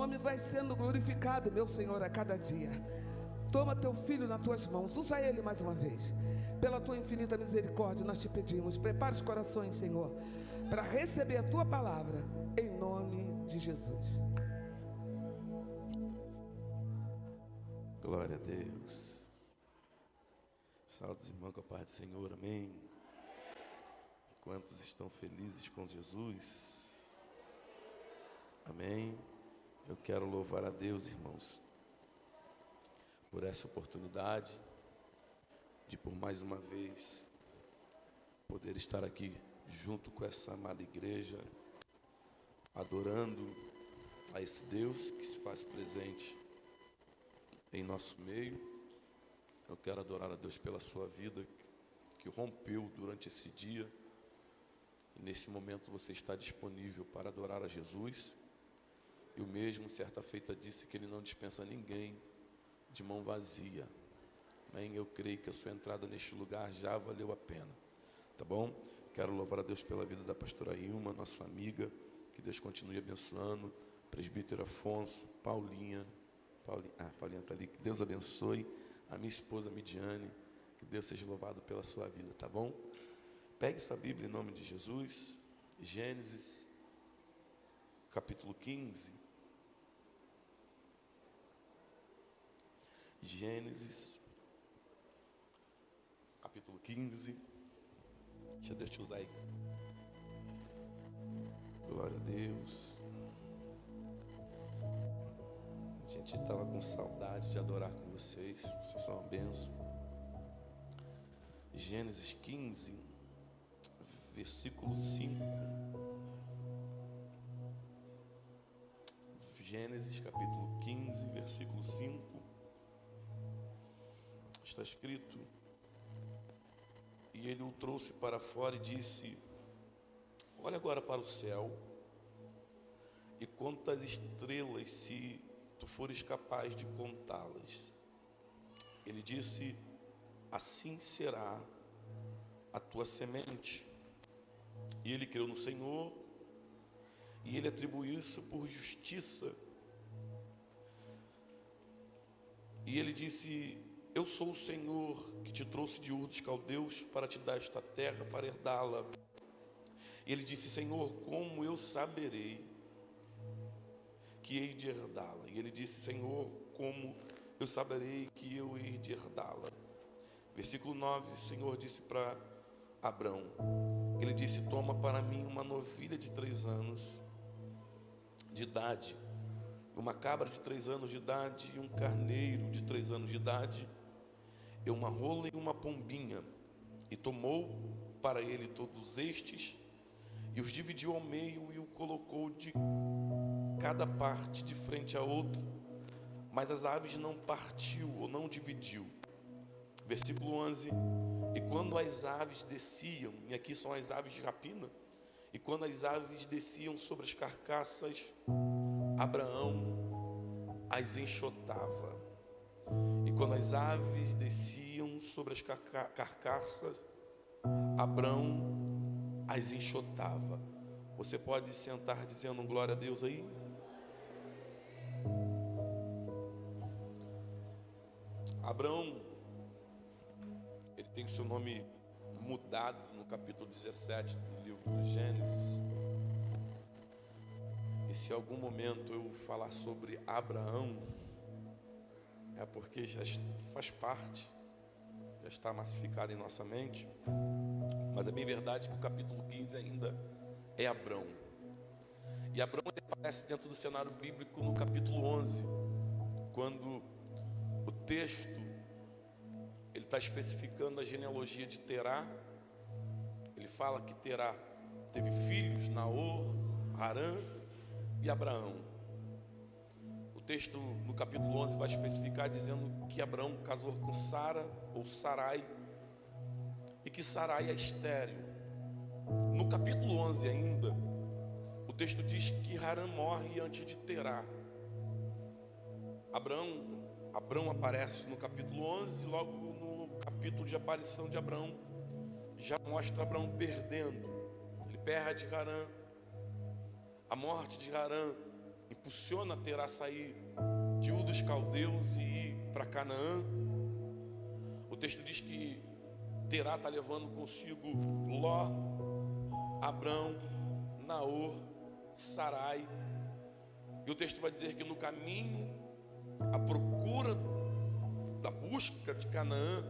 nome vai sendo glorificado, meu Senhor, a cada dia. Toma teu filho nas tuas mãos, usa ele mais uma vez. Pela tua infinita misericórdia nós te pedimos, prepara os corações, Senhor, para receber a tua palavra, em nome de Jesus. Glória a Deus. Saúde os irmãos com a paz do Senhor, amém. Quantos estão felizes com Jesus? Amém. Eu quero louvar a Deus, irmãos, por essa oportunidade de por mais uma vez poder estar aqui junto com essa amada igreja, adorando a esse Deus que se faz presente em nosso meio. Eu quero adorar a Deus pela sua vida, que rompeu durante esse dia, e nesse momento você está disponível para adorar a Jesus. E o mesmo, certa feita, disse que Ele não dispensa ninguém de mão vazia. Amém? Eu creio que a sua entrada neste lugar já valeu a pena, tá bom? Quero louvar a Deus pela vida da pastora Ilma, nossa amiga, que Deus continue abençoando, presbítero Afonso, Paulinha está ali, que Deus abençoe, a minha esposa Midiane, que Deus seja louvado pela sua vida, tá bom? Pegue sua Bíblia em nome de Jesus, Gênesis, capítulo 15, Gênesis, capítulo 15, deixa Deus te usar aí, glória a Deus. A gente estava com saudade de adorar com vocês, vocês são uma bênção. Gênesis 15, versículo 5. Gênesis capítulo 15, versículo 5. Está escrito: e ele o trouxe para fora e disse: olha agora para o céu e conta as estrelas, se tu fores capaz de contá-las. Ele disse: assim será a tua semente. E ele creu no Senhor, e ele atribuiu isso por justiça. E ele disse: eu sou o Senhor que te trouxe de Ur dos Caldeus para te dar esta terra para herdá-la. E ele disse: Senhor, como eu saberei que hei de herdá-la? E ele disse: Senhor, como eu saberei que eu hei de herdá-la? Versículo 9, o Senhor disse para Abrão, ele disse: toma para mim uma novilha de 3 anos de idade, uma cabra de 3 anos de idade, e um carneiro de 3 anos de idade, e uma rola e uma pombinha. E tomou para ele todos estes, e os dividiu ao meio, e o colocou de cada parte de frente à outra, mas as aves não partiu ou não dividiu. Versículo 11, e quando as aves desciam, e aqui são as aves de rapina, e quando as aves desciam sobre as carcaças, Abraão as enxotava. E quando as aves desciam sobre as carcaças, Abrão as enxotava. Você pode sentar dizendo glória a Deus aí? Abrão, ele tem o seu nome mudado no capítulo 17 do livro do Gênesis. E se em algum momento eu falar sobre Abraão, é porque já faz parte, já está massificado em nossa mente. Mas é bem verdade que o capítulo 15 ainda é Abrão. E Abrão aparece dentro do cenário bíblico no capítulo 11, quando o texto ele está especificando a genealogia de Terá. Ele fala que Terá teve filhos, Naor, Harã e Abraão. O texto no capítulo 11 vai especificar dizendo que Abraão casou com Sara ou Sarai, e que Sarai é estéril. No capítulo 11 ainda, o texto diz que Harã morre antes de Terá. Abraão aparece no capítulo 11, logo no capítulo de aparição de Abraão, já mostra Abraão perdendo. Ele perde Harã. A morte de Harã impulsiona Terá a sair de Ur dos Caldeus e ir para Canaã. O texto diz que Terá está levando consigo Ló, Abrão, Naor, Sarai. E o texto vai dizer que no caminho, a procura da busca de Canaã,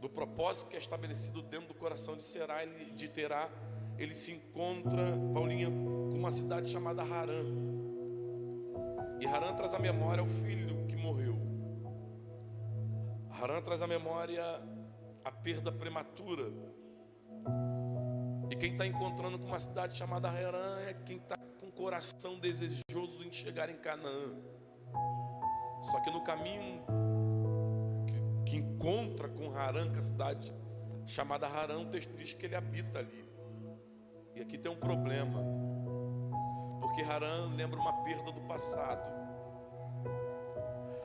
do propósito que é estabelecido dentro do coração de Terá, ele se encontra, Paulinha, com uma cidade chamada Harã. E Harã traz à memória o filho que morreu. Harã traz à memória a perda prematura. E quem está encontrando com uma cidade chamada Harã é quem está com o coração desejoso em chegar em Canaã. Só que no caminho que encontra com Harã, que é a cidade chamada Harã, o texto diz que ele habita ali. E aqui tem um problema, porque Harã lembra uma perda do passado.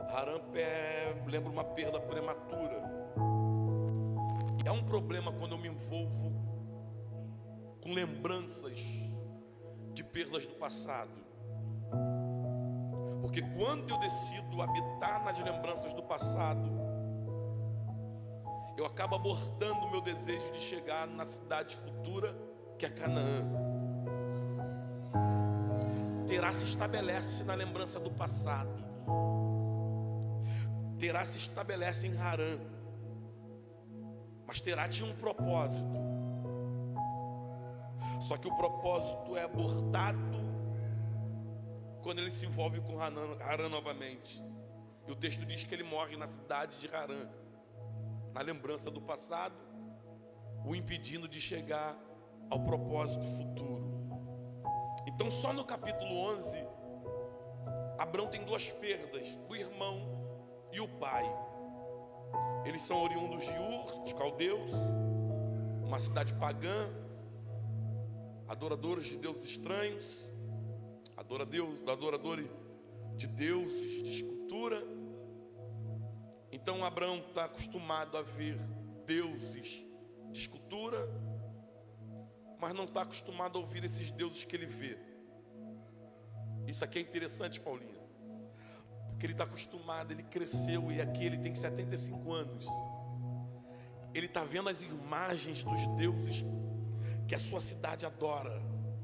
Harã lembra uma perda prematura. É um problema quando eu me envolvo com lembranças de perdas do passado. Porque quando eu decido habitar nas lembranças do passado, eu acabo abortando o meu desejo de chegar na cidade futura, que é Canaã. Terá se estabelece na lembrança do passado. Terá se estabelece em Harã. Mas Terá tinha um propósito. Só que o propósito é abortado quando ele se envolve com Harã novamente. E o texto diz que ele morre na cidade de Harã, na lembrança do passado, o impedindo de chegar ao propósito futuro. Então só no capítulo 11 Abrão tem duas perdas: o irmão e o pai. Eles são oriundos de Ur dos Caldeus, uma cidade pagã, adoradores de deuses estranhos, adoradores de deuses de escultura. Então Abrão está acostumado a ver deuses de escultura, mas não está acostumado a ouvir esses deuses que ele vê. Isso aqui é interessante, Paulinho, porque ele está acostumado, ele cresceu, e aqui ele tem 75 anos. Ele está vendo as imagens dos deuses que a sua cidade adora,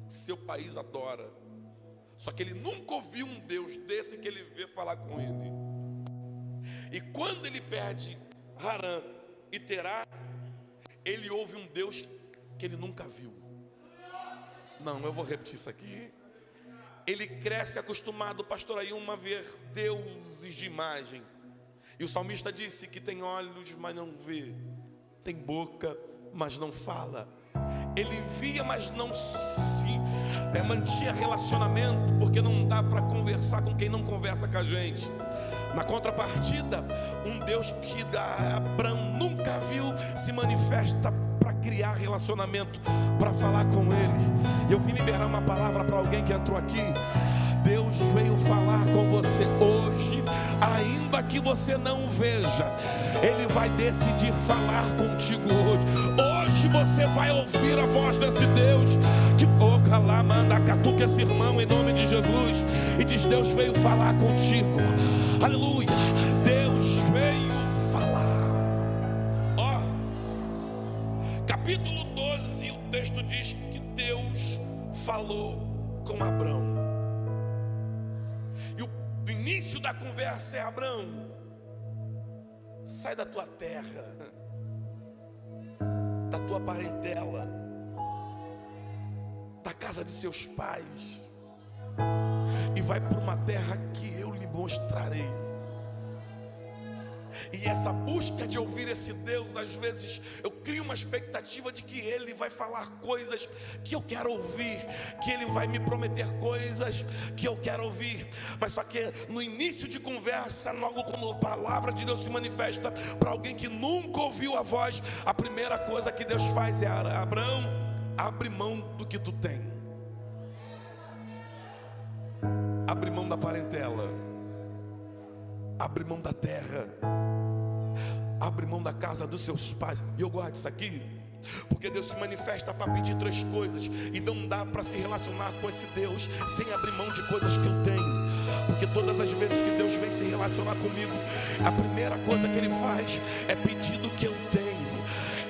que seu país adora. Só que ele nunca ouviu um Deus desse que ele vê falar com ele. E quando ele perde Harã e Terá, ele ouve um Deus que ele nunca viu. Não, eu vou repetir isso aqui. Ele cresce acostumado, pastor Ailma, a ver deuses de imagem. E o salmista disse que tem olhos, mas não vê, tem boca, mas não fala. Ele via, mas não mantinha relacionamento, porque não dá para conversar com quem não conversa com a gente. Na contrapartida, um Deus que Abrão nunca viu se manifesta para criar relacionamento, para falar com ele. Eu vim liberar uma palavra para alguém que entrou aqui. Deus veio falar com você hoje, ainda que você não veja. Ele vai decidir falar contigo hoje. Hoje você vai ouvir a voz desse Deus que lá manda, catuca esse irmão em nome de Jesus e diz: Deus veio falar contigo. Aleluia, Deus veio falar. Capítulo 12, o texto diz que Deus falou com Abrão. E o início da conversa é: Abrão, sai da tua terra, da tua parentela, da casa de seus pais, e vai para uma terra que eu lhe mostrarei. E essa busca de ouvir esse Deus, às vezes eu crio uma expectativa de que Ele vai falar coisas que eu quero ouvir, que Ele vai me prometer coisas que eu quero ouvir. Mas só que no início de conversa, logo quando a palavra de Deus se manifesta para alguém que nunca ouviu a voz, a primeira coisa que Deus faz é: Abrão, abre mão do que tu tem. Abre mão da parentela, abre mão da terra, abre mão da casa dos seus pais. E eu guardo isso aqui, Porque Deus se manifesta para pedir 3 coisas, e não dá para se relacionar com esse Deus sem abrir mão de coisas que eu tenho. Porque todas as vezes que Deus vem se relacionar comigo, a primeira coisa que Ele faz é pedir do que eu tenho,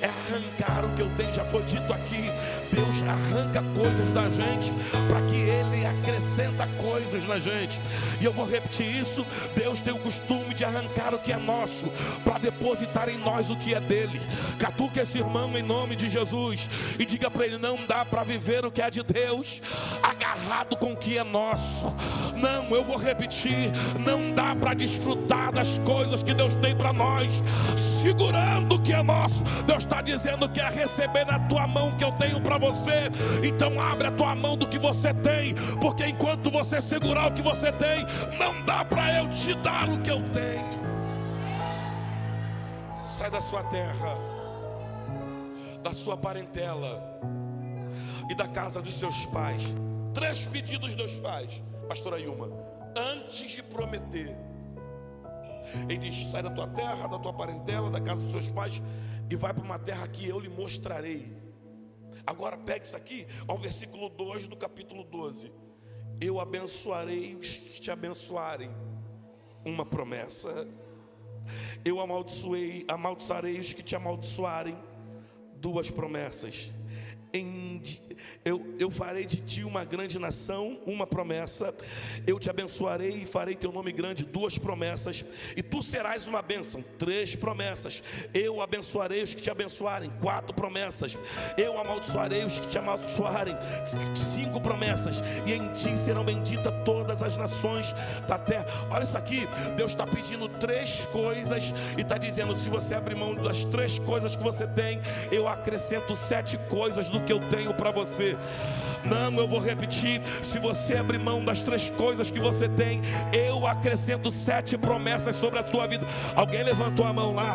é arrancar o que eu tenho. Já foi dito aqui, Deus arranca coisas da gente para que Ele acrescenta coisas na gente. E eu vou repetir isso: Deus tem o costume de arrancar o que é nosso para depositar em nós o que é dele. Catuca esse irmão em nome de Jesus e diga para ele: não dá para viver o que é de Deus agarrado com o que é nosso. Não, eu vou repetir: não dá para desfrutar das coisas que Deus tem para nós segurando o que é nosso. Deus está dizendo que é receber na tua mão o que eu tenho para você. Então abre a tua mão do que você tem, porque enquanto você segurar o que você tem, não dá para eu te dar o que eu tenho. Sai da sua terra, da sua parentela e da casa dos seus pais. 3 pedidos Deus faz, pastora Ilma, antes de prometer. Ele diz: sai da tua terra, da tua parentela, da casa dos seus pais, e vai para uma terra que eu lhe mostrarei. Agora pegue isso aqui, ao versículo 2 do capítulo 12. Eu abençoarei os que te abençoarem. Uma promessa. Eu amaldiçoarei os que te amaldiçoarem. 2 promessas. Eu farei de ti uma grande nação. Uma promessa. Eu te abençoarei e farei teu nome grande. 2 promessas. E tu serás uma bênção. 3 promessas. Eu abençoarei os que te abençoarem. 4 promessas. Eu amaldiçoarei os que te amaldiçoarem. 5 promessas. E em ti serão benditas todas as nações da terra. Olha isso aqui, Deus está pedindo 3 coisas e está dizendo: se você abrir mão das 3 coisas que você tem, eu acrescento 7 coisas do que eu tenho para você. Não, eu vou repetir: se você abrir mão das 3 coisas que você tem, eu acrescento 7 promessas sobre a tua vida. Alguém levantou a mão lá?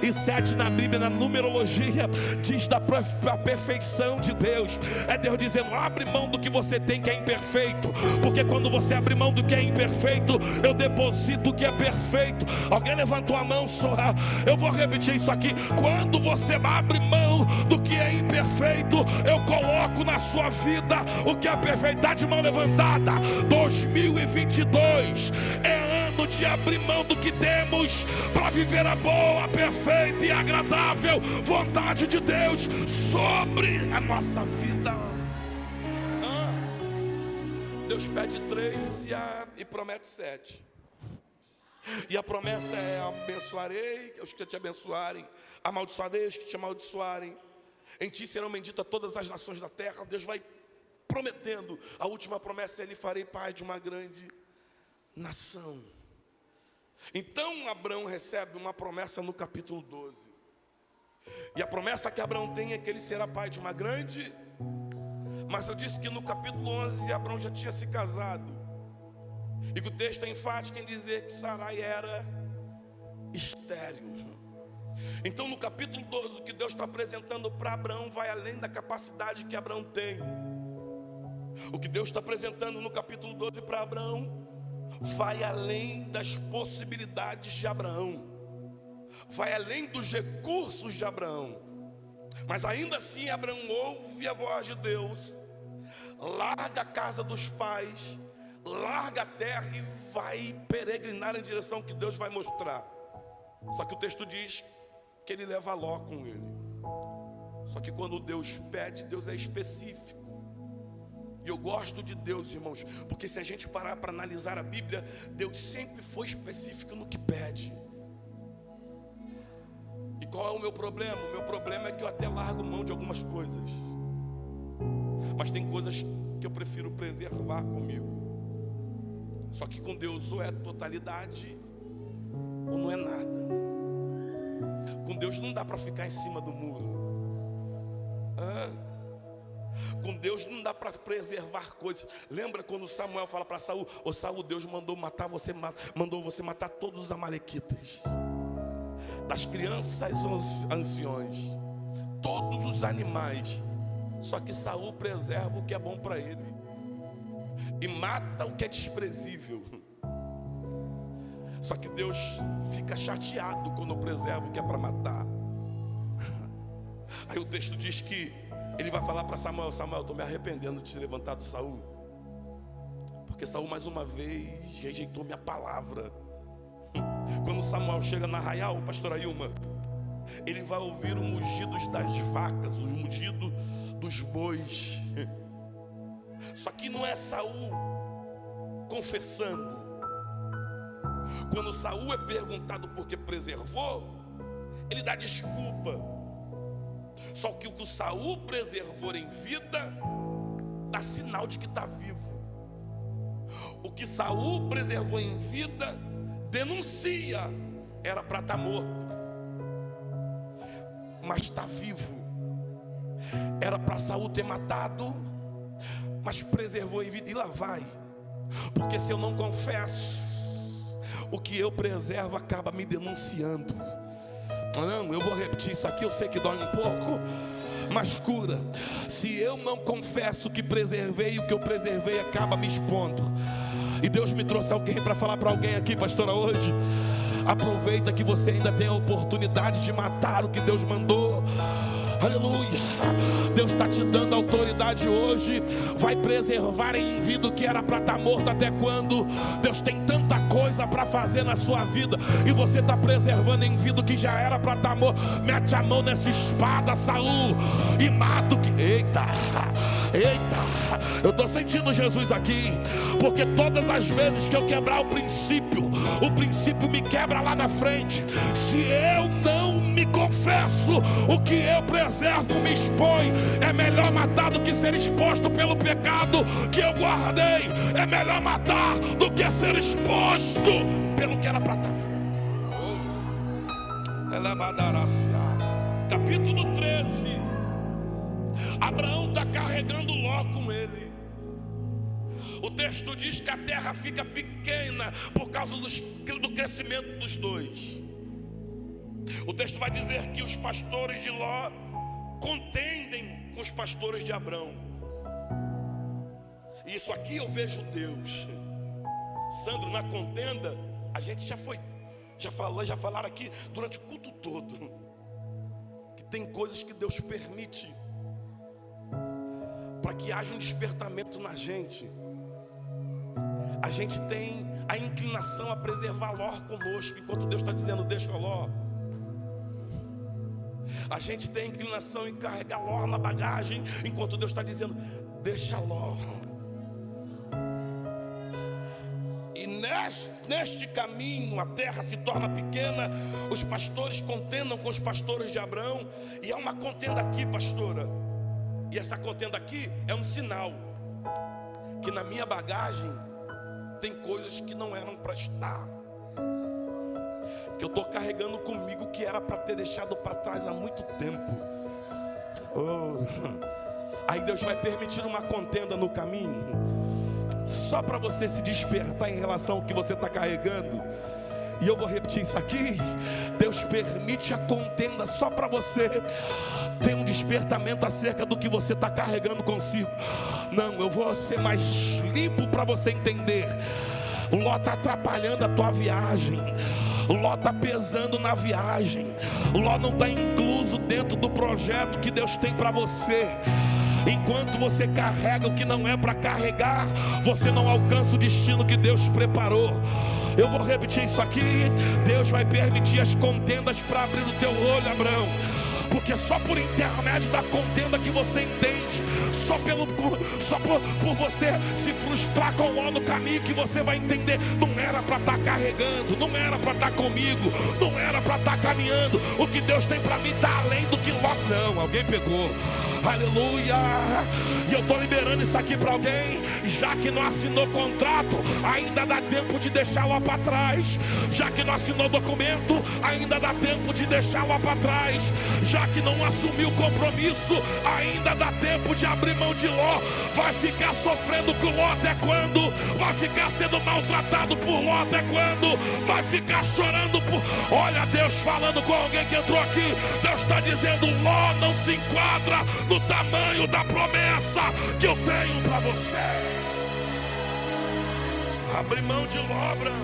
E 7 na Bíblia, na numerologia, diz da perfeição de Deus. É Deus dizendo: abre mão do que você tem que é imperfeito, porque quando você abre mão do que é imperfeito, eu deposito o que é perfeito. Alguém levantou a mão? Eu vou repetir isso aqui: quando você abre mão do que é imperfeito, eu coloco na sua vida o que é perfeitade. Mão levantada. 2022 é ano de abrir mão do que temos para viver a boa, perfeita e agradável vontade de Deus sobre a nossa vida. Deus pede 3 e promete 7. E a promessa é: abençoarei os que te abençoarem, amaldiçoarei os que te amaldiçoarem. Em ti serão benditas todas as nações da terra. Deus vai prometendo. A última promessa é: lhe farei pai de uma grande nação. Então Abraão recebe uma promessa no capítulo 12. E a promessa que Abraão tem é que ele será pai de uma grande. Mas eu disse que no capítulo 11 Abraão já tinha se casado. E que o texto é enfático em dizer que Sarai era estéril. Então no capítulo 12 o que Deus está apresentando para Abraão vai além da capacidade que Abraão tem. O que Deus está apresentando no capítulo 12 para Abraão vai além das possibilidades de Abraão, vai além dos recursos de Abraão. Mas ainda assim Abraão ouve a voz de Deus, larga a casa dos pais, larga a terra e vai peregrinar em direção que Deus vai mostrar. Só que o texto diz que ele leva Ló com ele. Só que quando Deus pede, Deus é específico. E eu gosto de Deus, irmãos, porque se a gente parar para analisar a Bíblia, Deus sempre foi específico no que pede. E qual é o meu problema? O meu problema é que eu até largo mão de algumas coisas, mas tem coisas que eu prefiro preservar comigo. Só que com Deus ou é totalidade ou não é nada. Com Deus não dá para ficar em cima do muro. Com Deus não dá para preservar coisas. Lembra quando Samuel fala para Saul: ô Saul, Deus mandou você matar todos os amalequitas, das crianças aos anciões, todos os animais. Só que Saul preserva o que é bom para ele e mata o que é desprezível. Só que Deus fica chateado quando eu preservo o que é para matar. Aí o texto diz que ele vai falar para Samuel: Samuel, estou me arrependendo de ter levantado Saul, porque Saul mais uma vez rejeitou minha palavra. Quando Samuel chega na arraial, pastora Ilma, ele vai ouvir o mugido das vacas, o mugido dos bois. Só que não é Saul confessando. Quando Saul é perguntado por que preservou, ele dá desculpa. Só que o que o Saul preservou em vida dá sinal de que está vivo. O que Saul preservou em vida denuncia, era para estar morto, mas está vivo. Era para Saul ter matado, mas preservou em vida. E lá vai, porque se eu não confesso, o que eu preservo acaba me denunciando. Não, eu vou repetir isso aqui, eu sei que dói um pouco, mas cura. Se eu não confesso que preservei, o que eu preservei acaba me expondo. E Deus me trouxe alguém para falar para alguém aqui, pastora, hoje. Aproveita que você ainda tem a oportunidade de matar o que Deus mandou. Aleluia. Deus está te dando autoridade hoje. Vai preservar em vida o que era para estar morto. Até quando? Deus tem tanta coisa para fazer na sua vida, e você está preservando em vida o que já era para estar morto. Mete a mão nessa espada, Saul, e mata o que... Eita, eu estou sentindo Jesus aqui, porque todas as vezes que eu quebrar o princípio me quebra lá na frente. Se eu não me confesso, o que eu preservo me expõe. É melhor matar do que ser exposto pelo pecado que eu guardei. É melhor matar do que ser exposto pelo que era para estar. Capítulo 13. Abraão está carregando Ló com ele. O texto diz que a terra fica pequena por causa do crescimento dos dois. O texto vai dizer que os pastores de Ló contendem com os pastores de Abrão. E isso aqui eu vejo Deus. Sandro, na contenda, a gente já falaram aqui durante o culto todo, que tem coisas que Deus permite para que haja um despertamento na gente. A gente tem a inclinação a preservar Ló conosco, enquanto Deus está dizendo: deixa Ló. A gente tem a inclinação em carregar Ló na bagagem, enquanto Deus está dizendo: deixa Ló. E neste caminho a terra se torna pequena. Os pastores contendam com os pastores de Abrão. E há uma contenda aqui, pastora. E essa contenda aqui é um sinal que na minha bagagem tem coisas que não eram para estar, que eu estou carregando comigo, que era para ter deixado para trás há muito tempo. Aí Deus vai permitir uma contenda no caminho, só para você se despertar em relação ao que você está carregando. E eu vou repetir isso aqui: Deus permite a contenda só para você ter um despertamento acerca do que você está carregando consigo. Não, eu vou ser mais limpo para você entender. Ló está atrapalhando a tua viagem. Ló está pesando na viagem. Ló não está incluso dentro do projeto que Deus tem para você. Enquanto você carrega o que não é para carregar, você não alcança o destino que Deus preparou. Eu vou repetir isso aqui: Deus vai permitir as contendas para abrir o teu olho, Abraão. Porque só por intermédio da contenda que você entende, só por você se frustrar com Ló no caminho, que você vai entender: não era para estar carregando, não era para estar comigo, não era para estar caminhando. O que Deus tem para mim está além do que Ló. Não, alguém pegou. Aleluia. E eu estou liberando isso aqui para alguém. Já que não assinou contrato, ainda dá tempo de deixar Ló para trás. Já que não assinou documento, ainda dá tempo de deixar Ló para trás. Já que não assumiu compromisso, ainda dá tempo de abrir mão de Ló. Vai ficar sofrendo com Ló até quando? Vai ficar sendo maltratado por Ló até quando? Vai ficar chorando por... Olha Deus falando com alguém que entrou aqui. Deus está dizendo: Ló não se enquadra no tamanho da promessa que eu tenho para você. Abre mão de Ló, Abraão.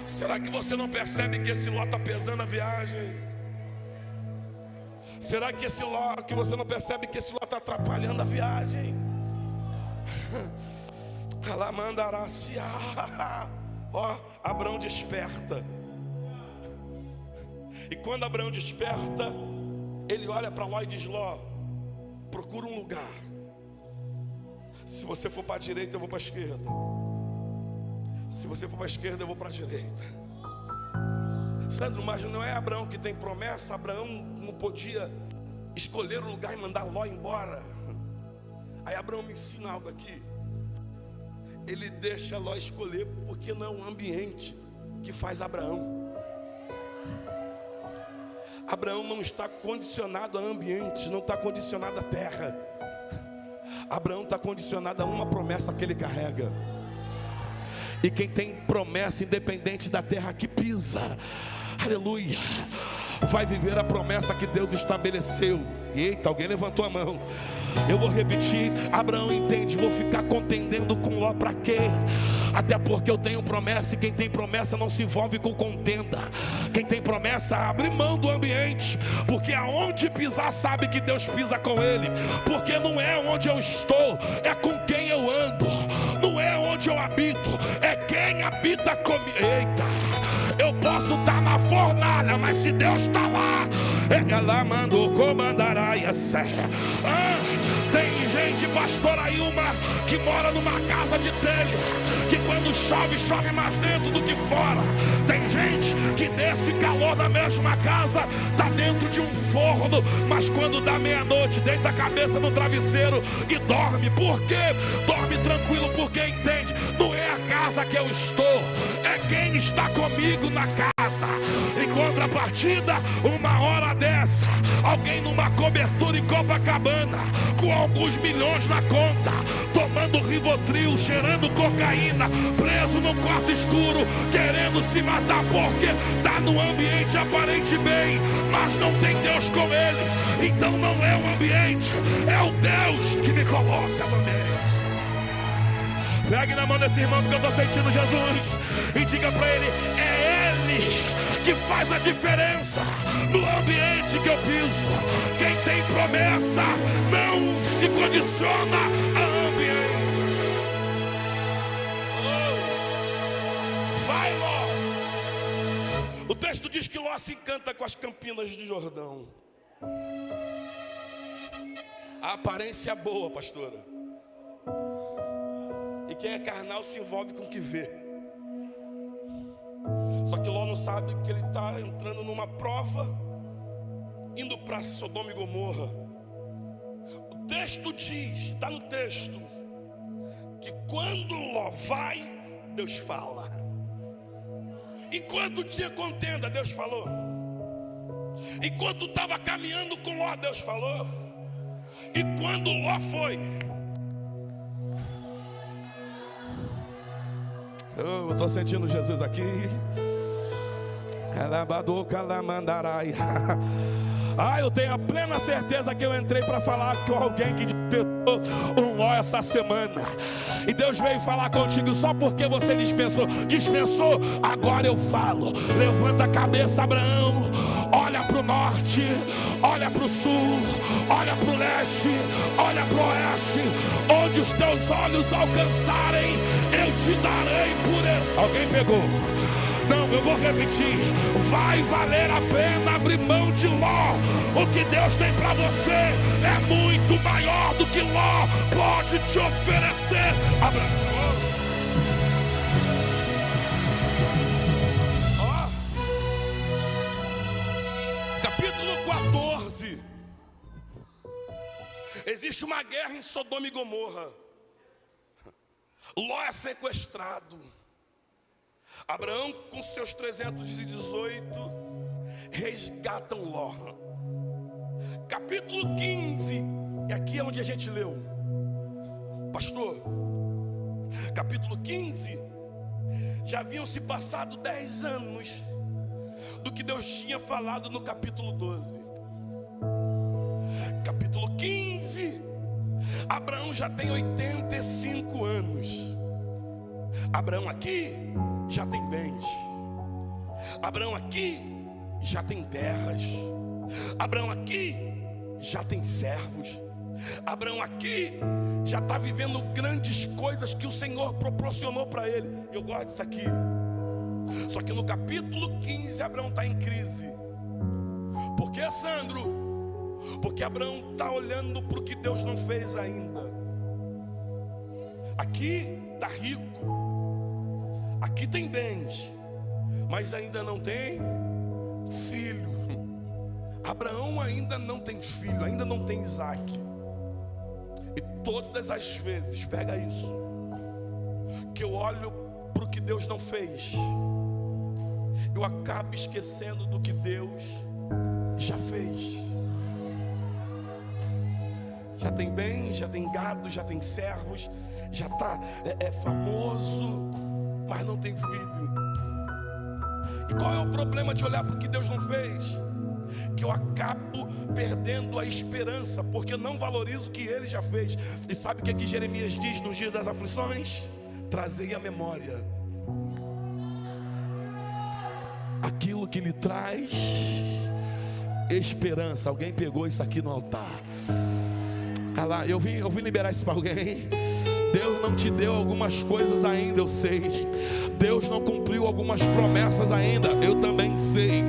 Será que você não percebe que esse Ló está pesando a viagem? Será que esse Ló, que você não percebe que esse Ló está atrapalhando a viagem? Ó, Abraão desperta. E quando Abraão desperta, ele olha para Ló e diz: Ló, procura um lugar. Se você for para a direita, eu vou para a esquerda. Se você for para a esquerda, eu vou para a direita. Sandro, mas não é Abraão que tem promessa? Abraão não podia escolher um lugar e mandar Ló embora. Aí Abraão me ensina algo aqui. Ele deixa Ló escolher, porque não é o ambiente que faz Abraão. Abraão não está condicionado a ambientes, não está condicionado à terra. Abraão está condicionado a uma promessa que ele carrega. E quem tem promessa, independente da terra que pisa, aleluia, vai viver a promessa que Deus estabeleceu. Eita, alguém levantou a mão. Eu vou repetir. Abraão entende: vou ficar contendendo com Ló para quê? Até porque eu tenho promessa, e quem tem promessa não se envolve com contenda. Quem tem promessa abre mão do ambiente, porque aonde pisar sabe que Deus pisa com ele. Porque não é onde eu estou, é com quem eu ando. Não é onde eu habito, é quem habita comigo. Eita, eu posso estar na fornalha, mas se Deus está lá, ela mandou comandar a serra. Tem gente, pastor Ailma, que mora numa casa de telha, que quando chove, chove mais dentro do que fora. Tem gente que nesse calor da mesma casa está dentro de um forno, mas quando dá meia-noite deita a cabeça no travesseiro e dorme. Por quê? Dorme tranquilo, porque entende: não é a casa que eu estou, é quem está comigo na casa. Em contrapartida, uma hora dessa, alguém numa cobertura em Copacabana, com alguns milhões na conta, tomando Rivotril, cheirando cocaína, preso num quarto escuro, querendo se matar porque está no ambiente aparente bem, mas não tem Deus com ele. Então não é o ambiente, é o Deus que me coloca no ambiente. Pegue na mão desse irmão, porque eu estou sentindo Jesus, e diga para ele: é Ele que faz a diferença no ambiente que eu piso. Quem tem promessa não se condiciona a ambiente. Vai, Ló. O texto diz que Ló se encanta com as campinas de Jordão. A aparência é boa, pastora. E quem é carnal se envolve com o que vê. Só que Ló não sabe que ele está entrando numa prova, indo para Sodoma e Gomorra. O texto diz, está no texto, que quando Ló vai, Deus fala. Enquanto tinha contenda, Deus falou. Enquanto estava caminhando com Ló, Deus falou. E quando Ló foi, eu estou sentindo Jesus aqui. Eu tenho a plena certeza que eu entrei para falar com alguém que dispensou um Ló essa semana. E Deus veio falar contigo só porque você dispensou. Dispensou, agora eu falo. Levanta a cabeça, Abraão. Olha para o norte, olha para o sul, olha para o leste, olha para o oeste. Onde os teus olhos alcançarem, eu te darei por ele. Alguém pegou? Não, eu vou repetir. Vai valer a pena abrir mão de Ló. O que Deus tem para você é muito maior do que Ló pode te oferecer. Capítulo 14. Existe uma guerra em Sodoma e Gomorra. Ló é sequestrado. Abraão, com seus 318, resgatam Ló. Capítulo 15, e aqui é onde a gente leu. Pastor, capítulo 15, já haviam se passado 10 anos do que Deus tinha falado no capítulo 12. Capítulo 15, Abraão já tem 85 anos. Abraão aqui já tem bens. Abraão aqui já tem terras. Abraão aqui já tem servos. Abraão aqui já está vivendo grandes coisas que o Senhor proporcionou para ele. Eu gosto disso aqui. Só que no capítulo 15 Abraão está em crise. Por que, Sandro? Porque Abraão está olhando para o que Deus não fez ainda. Aqui está rico, aqui tem bens, mas ainda não tem filho. Abraão ainda não tem filho, ainda não tem Isaac. E todas as vezes, pega isso, que eu olho para o que Deus não fez, eu acabo esquecendo do que Deus já fez. Já tem bem, já tem gado, já tem servos, já está famoso, mas não tem filho. E qual é o problema de olhar para o que Deus não fez? Que eu acabo perdendo a esperança, porque eu não valorizo o que Ele já fez. E sabe o que Jeremias diz nos dias das aflições? Trazei à memória aquilo que lhe traz esperança. Alguém pegou isso aqui no altar? Ah lá, eu vim liberar isso para alguém. Deus não te deu algumas coisas ainda, eu sei. Deus não cumpriu algumas promessas ainda, eu também sei.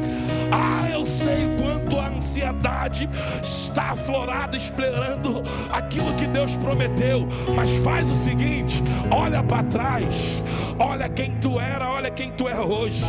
Eu sei quanto a ansiedade está aflorada, esperando aquilo que Deus prometeu. Mas faz o seguinte: olha para trás, olha quem tu era, olha quem tu é hoje.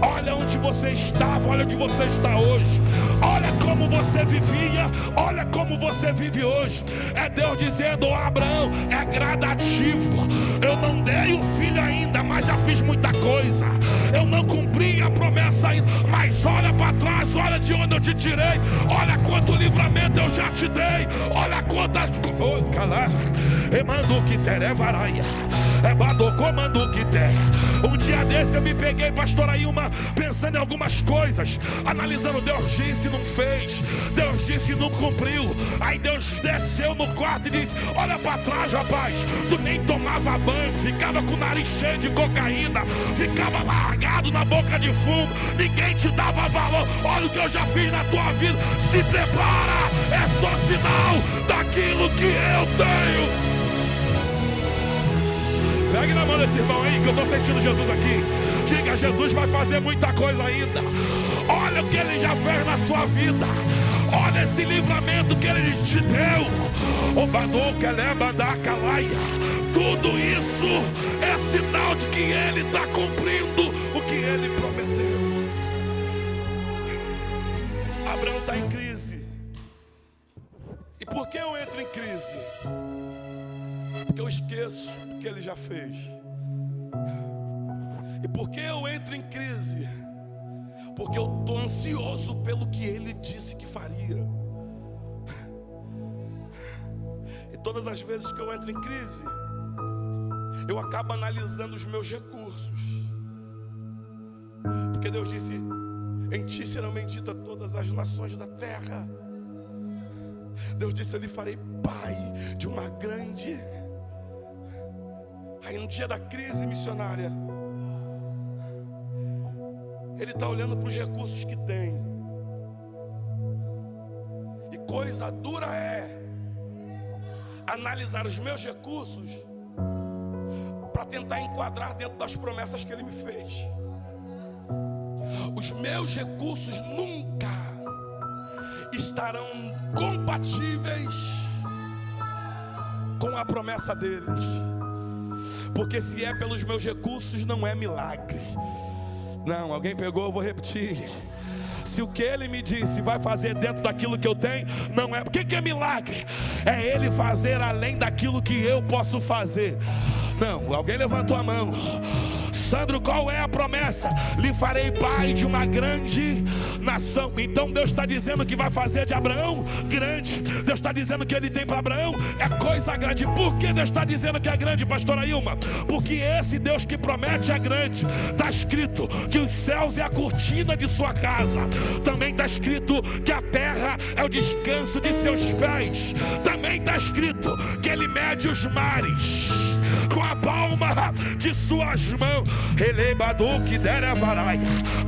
Olha onde você estava, olha onde você está hoje. Olha como você vivia, olha como você vive hoje. É Deus dizendo: Abraão, é gradativo. Eu não dei um filho ainda, mas já fiz muita coisa. Eu não cumpri a promessa ainda, mas olha para trás, olha de onde eu te tirei. Olha quanto livramento eu já te dei. Olha quantas... Um dia desse eu me peguei, pastor Ailma, pensando em algumas coisas, analisando. Deus disse e não fez, Deus disse e não cumpriu. Aí Deus desceu no quarto e disse: olha para trás, rapaz, tu nem tomava banho, ficava com o nariz cheio de cocaína, ficava largado na boca de fumo, ninguém te dava valor. Olha o que eu já fiz na tua vida. Se prepara, é só sinal daquilo que eu tenho. Pegue na mão desse irmão aí, que eu estou sentindo Jesus aqui. Diga: Jesus vai fazer muita coisa ainda. Olha o que Ele já fez na sua vida. Olha esse livramento que Ele te deu. Tudo isso é sinal de que Ele está cumprindo o que Ele prometeu. Abraão está em crise. E por que eu entro em crise? Porque eu esqueço o que Ele já fez. E por que eu entro em crise? Porque eu estou ansioso pelo que Ele disse que faria. E todas as vezes que eu entro em crise, eu acabo analisando os meus recursos. Porque Deus disse: em ti serão benditas todas as nações da terra. Deus disse: eu lhe farei pai de uma grande... Aí no dia da crise missionária, Ele está olhando para os recursos que tem. E coisa dura é analisar os meus recursos para tentar enquadrar dentro das promessas que Ele me fez. Os meus recursos nunca estarão compatíveis com a promessa deles. Porque se é pelos meus recursos, não é milagre. Não, alguém pegou, eu vou repetir. Se o que Ele me disse vai fazer dentro daquilo que eu tenho, não é. O que é milagre? É Ele fazer além daquilo que eu posso fazer. Não, alguém levantou a mão. Sandro, qual é a promessa? Lhe farei pai de uma grande nação. Então Deus está dizendo que vai fazer de Abraão grande. Deus está dizendo que Ele tem para Abraão é coisa grande. Por que Deus está dizendo que é grande, pastora Ilma? Porque esse Deus que promete é grande. Está escrito que os céus é a cortina de sua casa. Também está escrito que a terra é o descanso de seus pés. Também está escrito que Ele mede os mares. com a palma de suas mãos.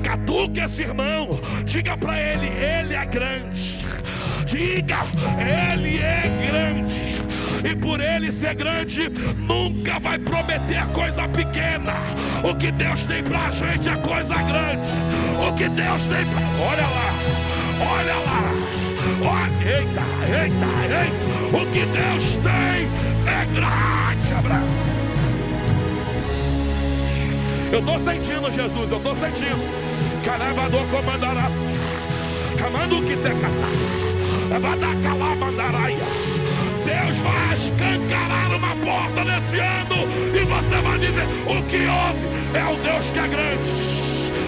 Catuque esse irmão, diga para ele é grande. Diga, ele é grande. E por ele ser grande, nunca vai prometer coisa pequena. O que Deus tem pra gente é coisa grande. O que Deus tem pra... Olha lá, olha lá. Olha, eita, eita, eita. O que Deus tem é grande, Abraão. Eu estou sentindo, Jesus, eu estou sentindo. Carabador comandarás. Camando que te catar. Deus vai escancarar uma porta nesse ano e você vai dizer: o que houve é o Deus que é grande.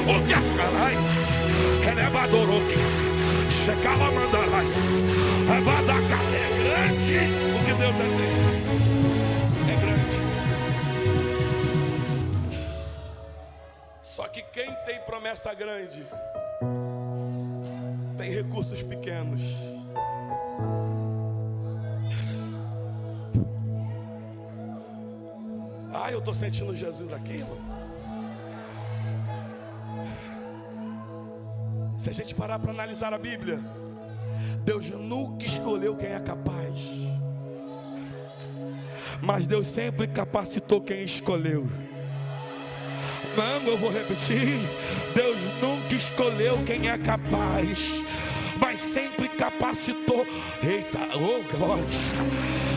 O que é carai? Elevadoroque, checala mandarai, abadaca é grande. O que Deus é grande. Só que quem tem promessa grande tem recursos pequenos. Eu estou sentindo Jesus aqui, irmão. Se a gente parar para analisar a Bíblia, Deus nunca escolheu quem é capaz, mas Deus sempre capacitou quem escolheu. Não, eu vou repetir. Deus nunca escolheu quem é capaz, mas sempre capacitou. Eita, oh glória.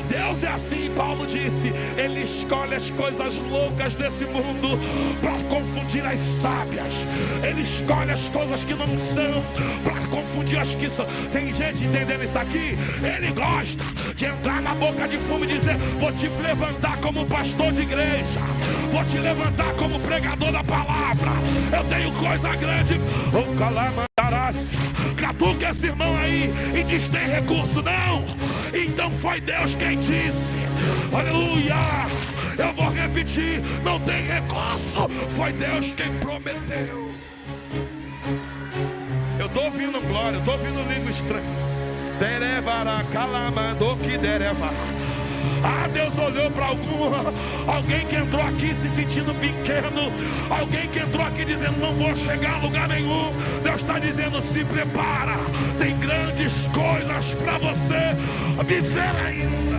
Deus é assim, Paulo disse. Ele escolhe as coisas loucas desse mundo para confundir as sábias. Ele escolhe as coisas que não são para confundir as que são. Tem gente entendendo isso aqui? Ele gosta de entrar na boca de fumo e dizer: vou te levantar como pastor de igreja, vou te levantar como pregador da palavra. Eu tenho coisa grande. O calamandarás. Catuca esse irmão aí e diz: tem recurso? Não. Então foi Deus quem disse. Aleluia. Eu vou repetir: não tem recurso. Foi Deus quem prometeu. Eu estou ouvindo glória, eu estou ouvindo língua estranha. Derevara calamando que dereva. Deus olhou para alguém que entrou aqui se sentindo pequeno, alguém que entrou aqui dizendo: não vou chegar a lugar nenhum. Deus está dizendo: se prepara, tem grandes coisas para você viver ainda.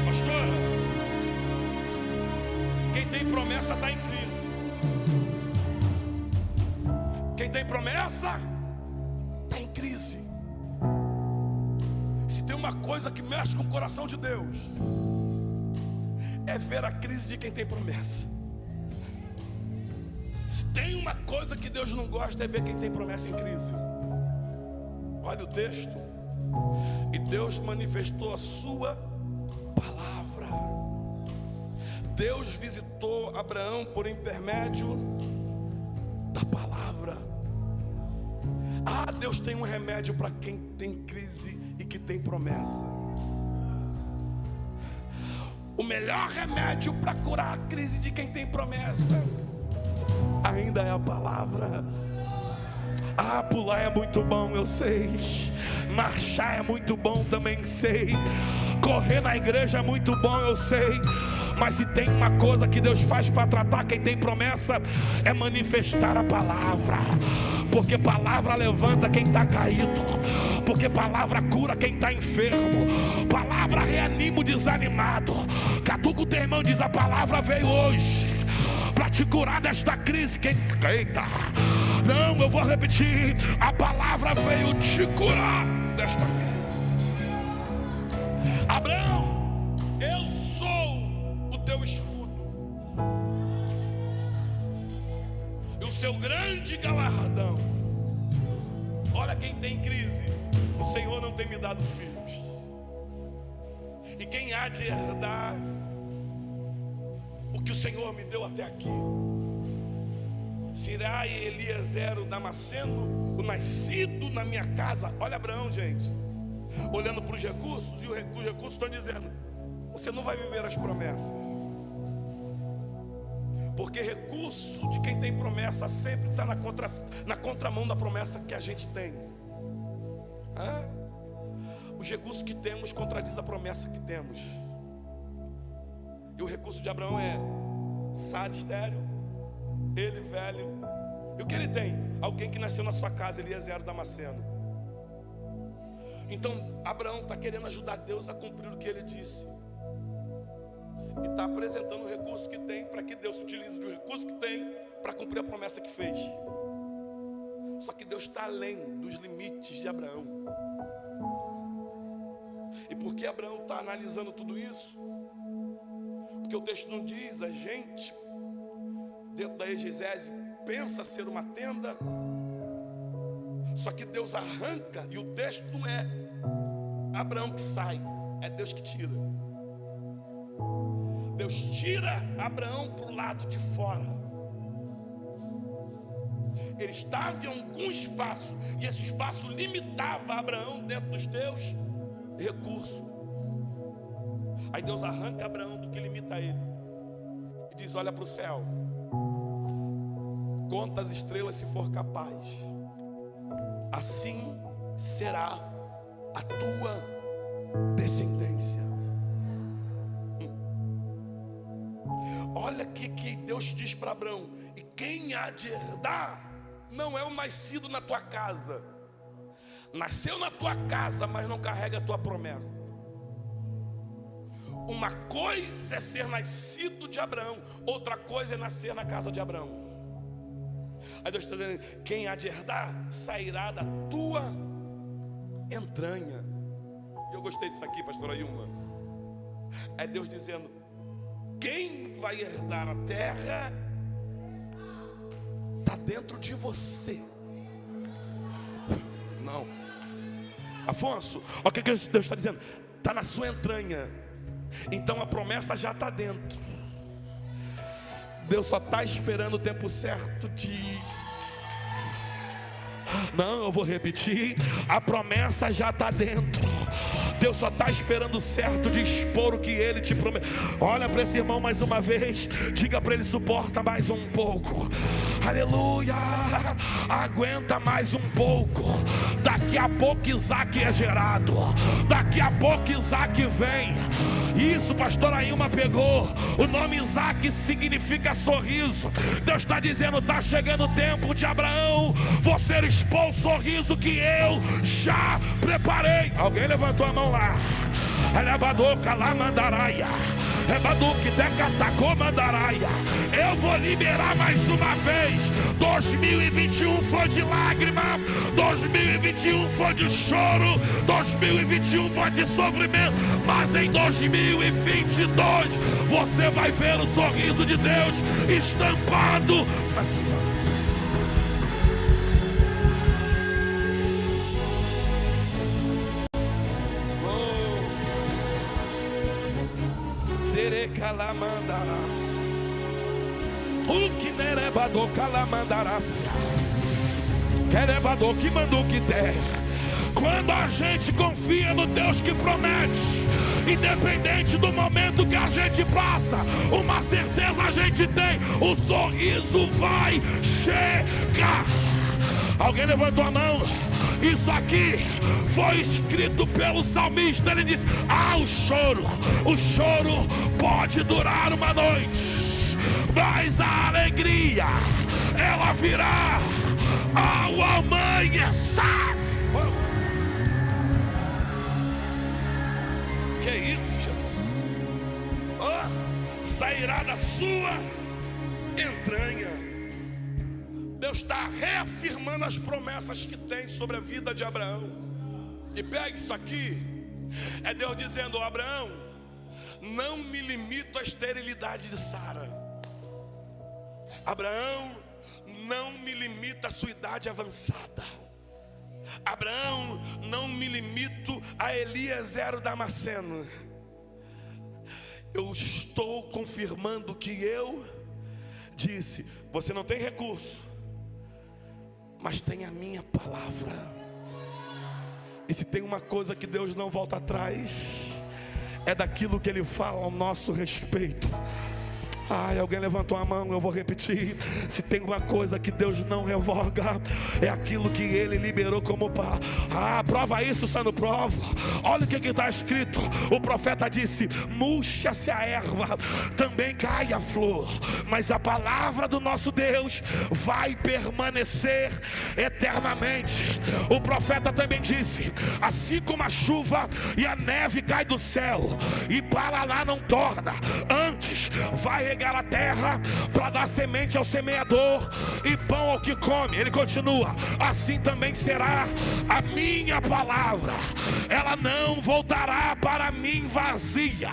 Pastora, quem tem promessa está em crise. Quem tem promessa está em crise. Tem uma coisa que mexe com o coração de Deus, é ver a crise de quem tem promessa. Se tem uma coisa que Deus não gosta, é ver quem tem promessa em crise. Olha o texto. E Deus manifestou a sua palavra. Deus visitou Abraão por intermédio da palavra. Deus tem um remédio para quem tem crise e que tem promessa. O melhor remédio para curar a crise de quem tem promessa ainda é a palavra. Pular é muito bom, eu sei. Marchar é muito bom, também sei. Correr na igreja é muito bom, eu sei. Mas se tem uma coisa que Deus faz para tratar quem tem promessa, é manifestar a palavra. Porque palavra levanta quem está caído. Porque palavra cura quem está enfermo. Palavra reanima o desanimado. Catuca o teu irmão, diz: a palavra veio hoje para te curar desta crise. Eita, não, eu vou repetir: a palavra veio te curar desta crise. Abraão, eu sou o teu escudo e o seu grande galardão. Olha quem tem crise: o Senhor não tem me dado filhos, e quem há de herdar o que o Senhor me deu até aqui? Será Eliezer o Damasceno, o nascido na minha casa. Olha Abraão, gente, olhando para os recursos, e os recursos estão dizendo: você não vai viver as promessas. Porque recurso de quem tem promessa sempre está na contramão da promessa que a gente tem. os recursos que temos contradiz a promessa que temos. E o recurso de Abraão é Sara estéril, ele velho. E o que ele tem? Alguém que nasceu na sua casa, Eliezer Damasceno. Então Abraão está querendo ajudar Deus a cumprir o que ele disse. E está apresentando o recurso que tem para que Deus se utilize do recurso que tem para cumprir a promessa que fez. Só que Deus está além dos limites de Abraão. E por que Abraão está analisando tudo isso? Porque o texto não diz, a gente, dentro da exegese, pensa ser uma tenda. Só que Deus arranca, e o texto não é Abraão que sai, é Deus que tira. Deus tira Abraão para o lado de fora. Ele estava em algum espaço, e esse espaço limitava Abraão dentro dos teus recursos. Aí Deus arranca Abraão do que limita ele e diz: olha para o céu, conta as estrelas se for capaz, assim será a tua descendência. Olha que Deus diz para Abraão: e quem há de herdar não é o nascido na tua casa. Nasceu na tua casa, mas não carrega a tua promessa. Uma coisa é ser nascido de Abraão, outra coisa é nascer na casa de Abraão. Aí Deus está dizendo: quem há de herdar sairá da tua entranha. E eu gostei disso aqui, pastora Ilma. É Deus dizendo: quem vai herdar a terra está dentro de você. Não, Afonso, olha o que Deus está dizendo: está na sua entranha. Então a promessa já está dentro. Deus só está esperando o tempo certo de... Não, eu vou repetir. A promessa já está dentro. Deus só está esperando o certo de expor o que Ele te promete. Olha para esse irmão mais uma vez. Diga para ele: suporta mais um pouco. Aleluia. Aguenta mais um pouco. Daqui a pouco Isaac é gerado. Daqui a pouco Isaac vem. Isso, pastora Ilma pegou. O nome Isaac significa sorriso. Deus está dizendo: está chegando o tempo de Abraão você expor o sorriso que eu já preparei. Alguém levantou a mão lá. Eu vou liberar mais uma vez. 2021 foi de lágrima, 2021 foi de choro, 2021 foi de sofrimento, mas em 2022 você vai ver o sorriso de Deus estampado. Calamandarás, o que nerebador calamandarás, querebador que mandou que der. Quando a gente confia no Deus que promete, independente do momento que a gente passa, uma certeza a gente tem: o sorriso vai chegar. Alguém levantou a mão? Isso aqui foi escrito pelo salmista. Ele disse: o choro pode durar uma noite, mas a alegria ela virá ao amanhecer. Que isso, Jesus? Sairá da sua entranha. Deus está reafirmando as promessas que tem sobre a vida de Abraão. E pegue isso aqui. É Deus dizendo: Abraão, não me limito à esterilidade de Sara. Abraão, não me limita à sua idade avançada. Abraão, não me limito a Eliezer Damasceno. Eu estou confirmando que eu disse. Você não tem recurso, mas tem a minha palavra. E se tem uma coisa que Deus não volta atrás, é daquilo que Ele fala ao nosso respeito. Ai, alguém levantou a mão, eu vou repetir. Se tem uma coisa que Deus não revoga, é aquilo que Ele liberou como prova isso, Sano, prova. Olha o que está escrito. O profeta disse: murcha-se a erva, também cai a flor, mas a palavra do nosso Deus vai permanecer eternamente. O profeta também disse: assim como a chuva e a neve cai do céu e para lá não torna, antes vai regar a terra para dar semente ao semeador e pão ao que come. Ele continua: assim também será a minha palavra, ela não voltará para mim vazia,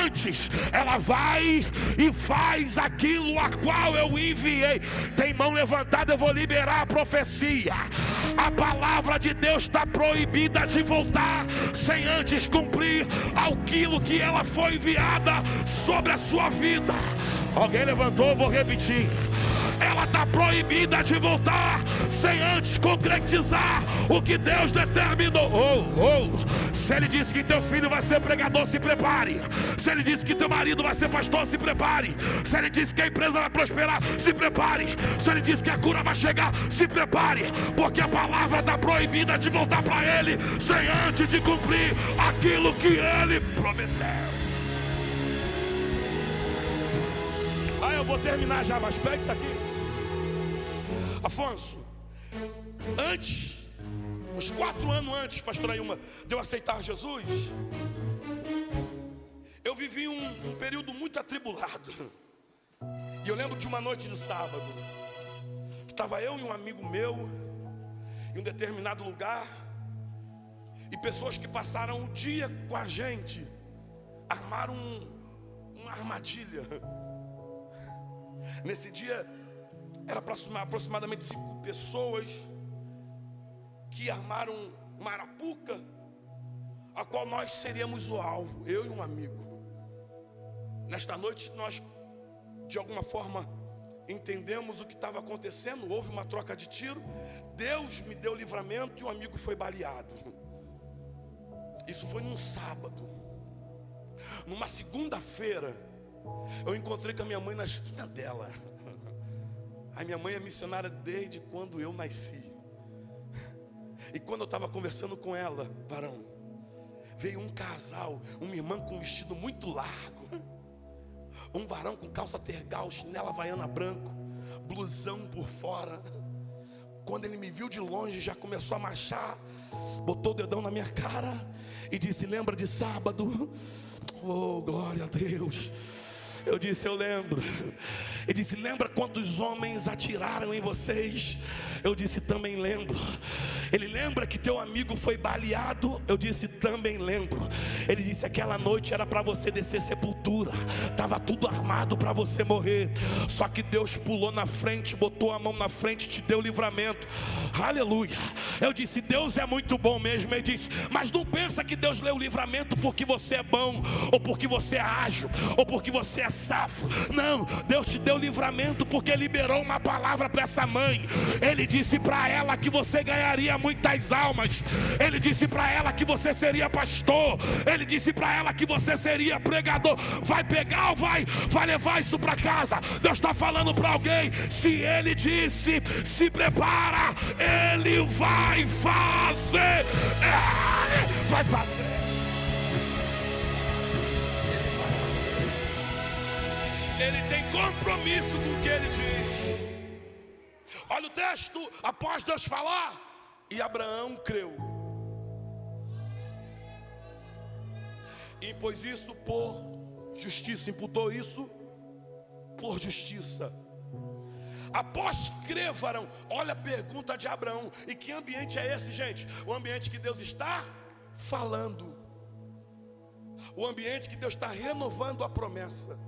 antes ela vai e faz aquilo a qual eu enviei. Tem mão levantada, eu vou liberar a profecia. A palavra de Deus está proibida de voltar sem antes cumprir aquilo que ela foi enviada sobre a sua vida. Alguém levantou, eu vou repetir. Ela está proibida de voltar sem antes concretizar o que Deus determinou. Se Ele disse que teu filho vai ser pregador, se prepare. Se Ele disse que teu marido vai ser pastor, se prepare. Se Ele disse que a empresa vai prosperar, se prepare. Se Ele disse que a cura vai chegar, se prepare, porque a palavra está proibida de voltar para Ele sem antes de cumprir aquilo que Ele prometeu. Eu vou terminar já, mas pega isso aqui. Afonso, uns 4 anos antes, pastor Ailma, de eu aceitar Jesus, eu vivi um período muito atribulado. E eu lembro de uma noite de sábado, que estava eu e um amigo meu em um determinado lugar, e pessoas que passaram o dia com a gente armaram uma armadilha. Nesse dia era aproximadamente 5 pessoas que armaram uma arapuca, a qual nós seríamos o alvo, eu e um amigo. Nesta noite nós, de alguma forma, entendemos o que estava acontecendo. Houve uma troca de tiro, Deus me deu livramento e o amigo foi baleado. Isso foi num sábado. Numa segunda-feira, eu encontrei com a minha mãe na esquina dela. A minha mãe é missionária desde quando eu nasci. E quando eu estava conversando com ela, varão, veio um casal, uma irmã com um vestido muito largo, um varão com calça tergal, chinela havaiana branco, blusão por fora. Quando ele me viu de longe, já começou a marchar, botou o dedão na minha cara e disse: lembra de sábado? Oh, glória a Deus. Eu disse: eu lembro. Ele disse: lembra quantos homens atiraram em vocês? Eu disse: também lembro. Ele: lembra que teu amigo foi baleado? Eu disse: também lembro. Ele disse: aquela noite era para você descer sepultura, estava tudo armado para você morrer, só que Deus pulou na frente, botou a mão na frente, te deu livramento. Aleluia. Eu disse: Deus é muito bom mesmo. Ele disse: mas não pensa que Deus deu o livramento porque você é bom, ou porque você é ágil, ou porque você é safo. Não, Deus te deu livramento porque liberou uma palavra para essa mãe. Ele disse para ela que você ganharia muitas almas. Ele disse para ela que você seria pastor. Ele disse para ela que você seria pregador. Vai pegar ou vai levar isso para casa? Deus está falando para alguém. Se Ele disse, se prepara, Ele vai fazer. Ele vai fazer. Ele tem compromisso com o que Ele diz. Olha o texto, após Deus falar, e Abraão creu, e impôs isso por justiça, imputou isso por justiça. Após crer, varão, olha a pergunta de Abraão. E que ambiente é esse, gente? O ambiente que Deus está falando, o ambiente que Deus está renovando a promessa,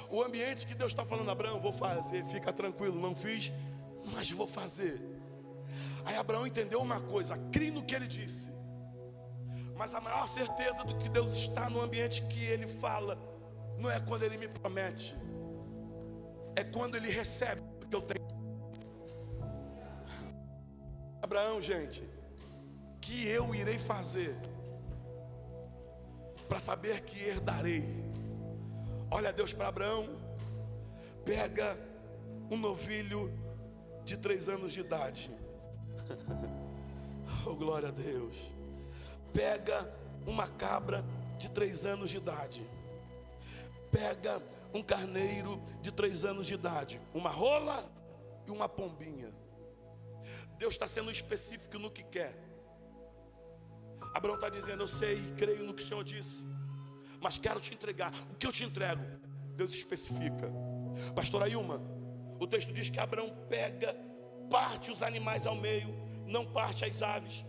o ambiente que Deus está falando: Abraão, vou fazer, fica tranquilo, não fiz, mas vou fazer. Aí Abraão entendeu uma coisa: crê no que ele disse. Mas a maior certeza do que Deus está no ambiente que Ele fala, não é quando Ele me promete, é quando Ele recebe o que eu tenho. Abraão, gente, que eu irei fazer para saber que herdarei? Olha Deus para Abraão pega um novilho de 3 anos de idade. Oh, glória a Deus. Pega uma cabra de 3 anos de idade. Pega um carneiro de 3 anos de idade, uma rola e uma pombinha. Deus está sendo específico no que quer. Abraão está dizendo: eu sei e creio no que o Senhor disse, mas quero te entregar. O que eu te entrego? Deus especifica. Pastora Ilma, o texto diz que Abraão pega, parte os animais ao meio, não parte as aves,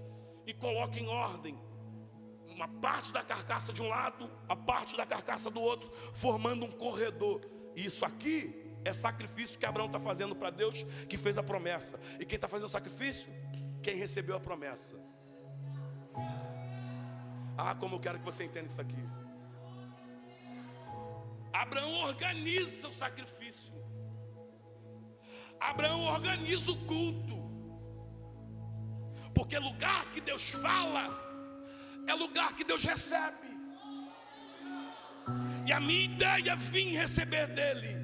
e coloca em ordem uma parte da carcaça de um lado, a parte da carcaça do outro, formando um corredor. E isso aqui é sacrifício que Abraão está fazendo para Deus, que fez a promessa. E quem está fazendo o sacrifício? Quem recebeu a promessa. Ah, como eu quero que você entenda isso aqui. Abraão organiza o sacrifício. Abraão organiza o culto. Porque lugar que Deus fala é lugar que Deus recebe. E a minha ideia é vir receber dele.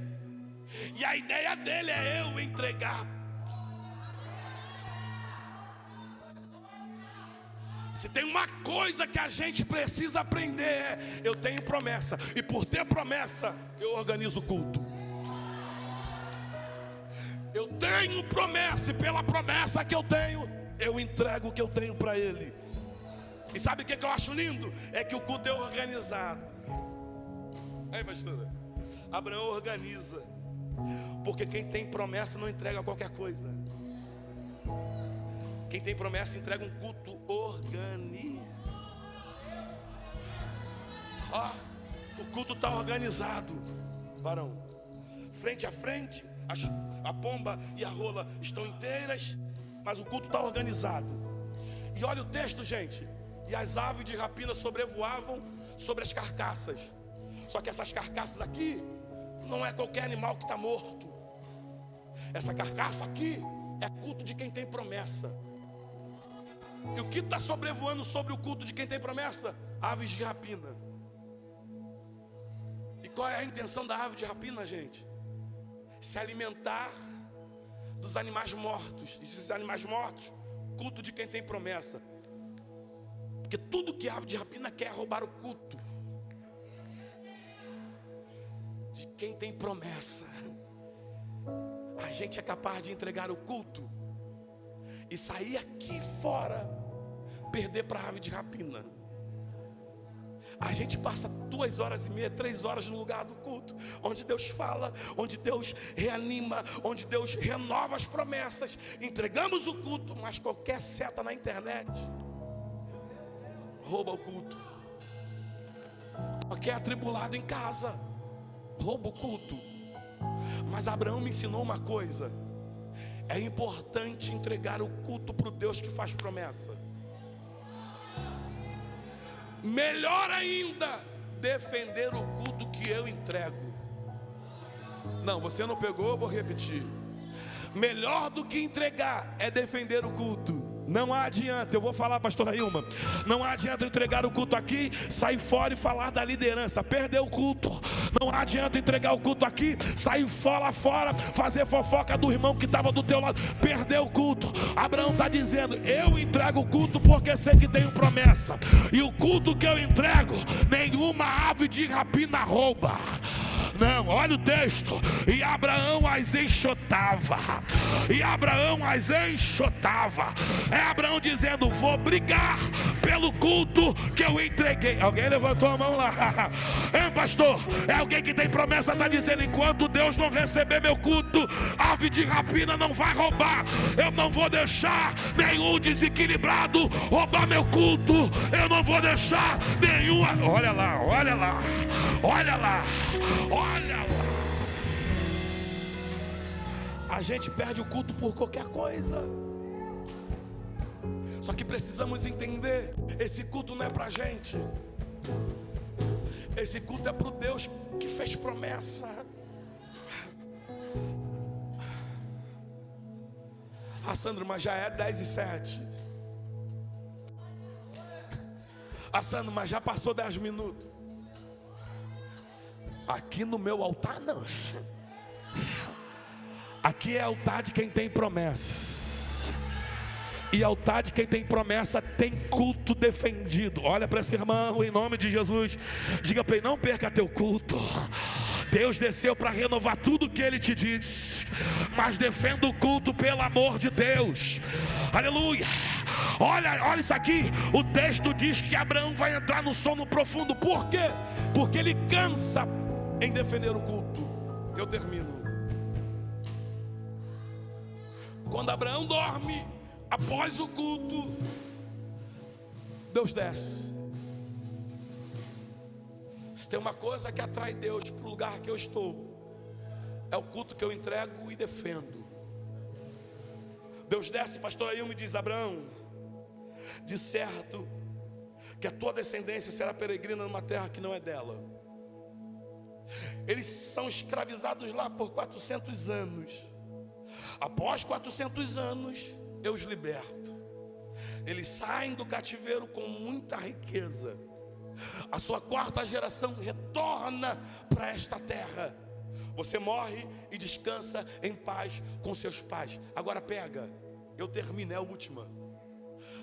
E a ideia dele é eu entregar. Se tem uma coisa que a gente precisa aprender é: eu tenho promessa, e por ter promessa eu organizo o culto. Eu tenho promessa, e pela promessa que eu tenho, eu entrego o que eu tenho para ele. E sabe o que eu acho lindo? É que o culto é organizado. Aí, pastora, Abraão organiza. Porque quem tem promessa não entrega qualquer coisa. Quem tem promessa entrega um culto organizado. Ó, o culto está organizado, varão. Frente a frente, a pomba e a rola estão inteiras, mas o culto está organizado. E olha o texto, gente. E as aves de rapina sobrevoavam sobre as carcaças. Só que essas carcaças aqui não é qualquer animal que está morto. Essa carcaça aqui é culto de quem tem promessa. E o que está sobrevoando sobre o culto de quem tem promessa? Aves de rapina. E qual é a intenção da ave de rapina, gente? Se alimentar dos animais mortos. E esses animais mortos, culto de quem tem promessa. Porque tudo que a ave de rapina quer é roubar o culto de quem tem promessa. A gente é capaz de entregar o culto e sair aqui fora, perder para a ave de rapina. A gente passa 2h30, 3 horas no lugar do culto, onde Deus fala, onde Deus reanima, onde Deus renova as promessas. Entregamos o culto, mas qualquer seta na internet rouba o culto. Qualquer atribulado em casa rouba o culto. Mas Abraão me ensinou uma coisa: é importante entregar o culto para o Deus que faz promessa. Melhor ainda, defender o culto que eu entrego. Não, você não pegou, eu vou repetir. Melhor do que entregar é defender o culto. Não adianta, eu vou falar, pastora Ilma, não adianta entregar o culto aqui, sair fora e falar da liderança, perder o culto. Não adianta entregar o culto aqui, sair fora, fazer fofoca do irmão que estava do teu lado, perder o culto. Abraão está dizendo: eu entrego o culto porque sei que tenho promessa. E o culto que eu entrego, nenhuma ave de rapina rouba. Não, olha o texto. E Abraão as enxotava. E Abraão as enxotava. É Abraão dizendo: vou brigar pelo culto que eu entreguei. Alguém levantou a mão lá? É, pastor, é alguém que tem promessa, está dizendo: enquanto Deus não receber meu culto, ave de rapina não vai roubar. Eu não vou deixar nenhum desequilibrado roubar meu culto. Eu não vou deixar nenhuma. Olha lá, olha lá, olha lá, olha lá. A gente perde o culto por qualquer coisa. Só que precisamos entender: esse culto não é pra gente. Esse culto é pro Deus que fez promessa. Ah, Sandro, mas já é 10h07. Ah, Sandro, mas já passou 10 minutos. Aqui no meu altar não. Aqui é altar de quem tem promessa. E altar de quem tem promessa tem culto defendido. Olha para esse irmão, em nome de Jesus. Diga para ele: não perca teu culto. Deus desceu para renovar tudo o que Ele te disse. Mas defenda o culto pelo amor de Deus. Aleluia. Olha isso aqui. O texto diz que Abraão vai entrar no sono profundo. Por quê? Porque ele cansa em defender o culto. Eu termino. Quando Abraão dorme, após o culto, Deus desce. Se tem uma coisa que atrai Deus para o lugar que eu estou, é o culto que eu entrego e defendo. Deus desce, pastor Ailton, me diz: Abraão, de certo que a tua descendência será peregrina numa terra que não é dela. Eles são escravizados lá por 400 anos. Após 400 anos eu os liberto. Eles saem do cativeiro com muita riqueza. A sua quarta geração retorna para esta terra. Você morre e descansa em paz com seus pais. Agora pega, eu termino, é a última.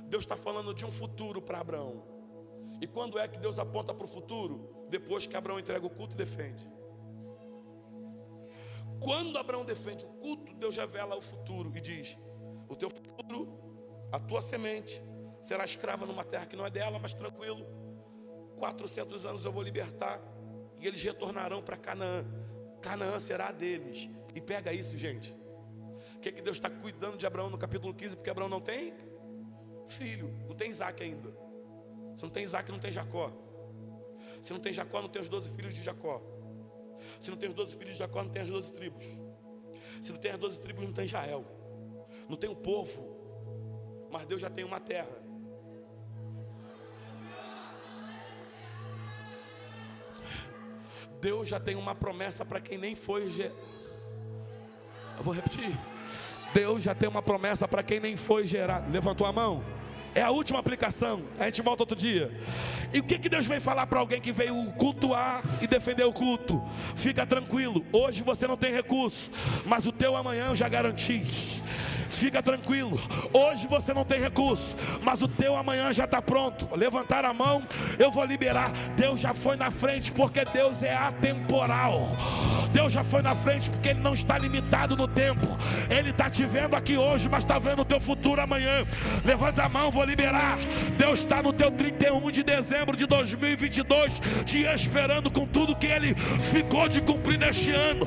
Deus está falando de um futuro para Abraão. E quando é que Deus aponta para o futuro? Depois que Abraão entrega o culto e defende. Quando Abraão defende o culto, Deus revela o futuro e diz: o teu futuro, a tua semente, será escrava numa terra que não é dela, mas tranquilo, 400 anos eu vou libertar, e eles retornarão para Canaã. Canaã será deles. E pega isso, gente. O que Deus está cuidando de Abraão no capítulo 15? Porque Abraão não tem filho, não tem Isaac ainda. Se não tem Isaac, não tem Jacó. Se não tem Jacó, não tem os 12 filhos de Jacó. Se não tem os 12 filhos de Jacó, não tem as 12 tribos. Se não tem as 12 tribos, não tem Israel. Não tem um povo. Mas Deus já tem uma terra. Deus já tem uma promessa para quem nem foi Eu vou repetir. Deus já tem uma promessa para quem nem foi gerado. Levantou a mão? É a última aplicação. A gente volta outro dia. E o que Deus veio falar para alguém que veio cultuar e defender o culto? Fica tranquilo, hoje você não tem recurso, mas o teu amanhã eu já garanti. Fica tranquilo, hoje você não tem recurso, mas o teu amanhã já está pronto. Levantar a mão, eu vou liberar. Deus já foi na frente, porque Deus é atemporal. Deus já foi na frente, porque Ele não está limitado no tempo. Ele está te vendo aqui hoje, mas está vendo o teu futuro amanhã. Levanta a mão, vou liberar. Deus está no teu 31 de dezembro de 2022, te esperando com tudo que Ele ficou de cumprir neste ano.